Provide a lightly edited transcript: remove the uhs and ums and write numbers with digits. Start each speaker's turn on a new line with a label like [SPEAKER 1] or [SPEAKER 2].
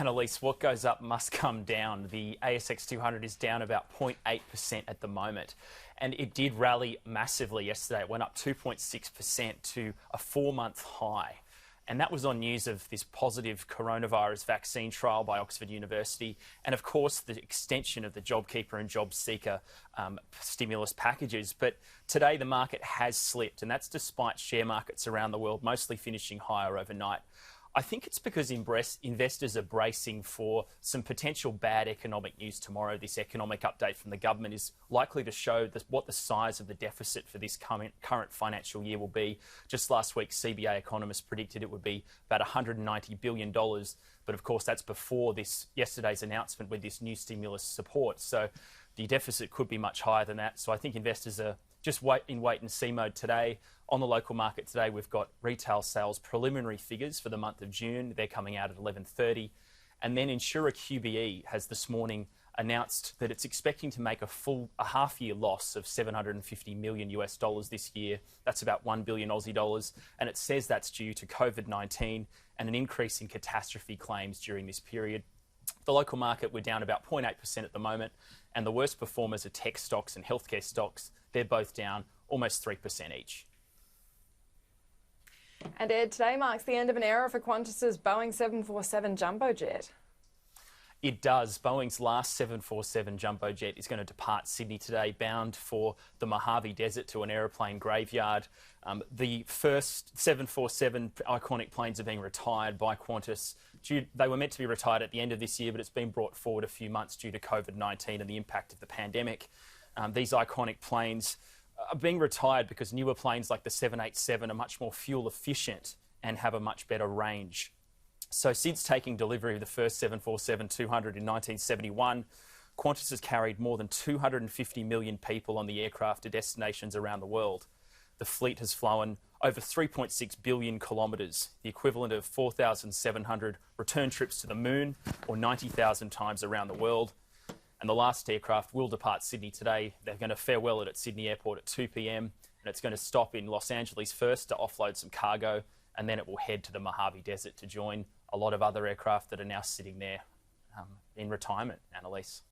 [SPEAKER 1] Annalise, what goes up must come down. The ASX 200 is down about 0.8% at the moment, and it did rally massively yesterday. It went up 2.6% to a 4-month high. And that was on news of this positive coronavirus vaccine trial by Oxford University, and of course the extension of the JobKeeper and JobSeeker stimulus packages. But today the market has slipped, and that's despite share markets around the world mostly finishing higher overnight. I think it's because investors are bracing for some potential bad economic news tomorrow. This economic update from the government is likely to show what the size of the deficit for this current financial year will be. Just last week, CBA economists predicted it would be about $190 billion. But of course, that's before yesterday's announcement with this new stimulus support. So the deficit could be much higher than that. So I think investors are just in wait and see mode today. On the local market today, we've got retail sales preliminary figures for the month of June. They're coming out at 11:30. And then insurer QBE has this morning announced that it's expecting to make a half-year loss of $750 million US this year. That's about 1 billion Aussie dollars. And it says that's due to COVID-19 and an increase in catastrophe claims during this period. The local market, we're down about 0.8% at the moment, and the worst performers are tech stocks and healthcare stocks. They're both down almost 3% each.
[SPEAKER 2] And Ed, today marks the end of an era for Qantas's Boeing 747 jumbo jet.
[SPEAKER 1] It does. Boeing's last 747 jumbo jet is going to depart Sydney today, bound for the Mojave Desert to an aeroplane graveyard. The first 747 iconic planes are being retired by Qantas. They were meant to be retired at the end of this year, but it's been brought forward a few months due to COVID-19 and the impact of the pandemic. These iconic planes are being retired because newer planes like the 787 are much more fuel efficient and have a much better range. So since taking delivery of the first 747-200 in 1971, Qantas has carried more than 250 million people on the aircraft to destinations around the world. The fleet has flown over 3.6 billion kilometres, the equivalent of 4,700 return trips to the moon or 90,000 times around the world. And the last aircraft will depart Sydney today. They're going to farewell it at Sydney Airport at 2 p.m. and it's going to stop in Los Angeles first to offload some cargo, and then it will head to the Mojave Desert to join a lot of other aircraft that are now sitting there in retirement, Annalise.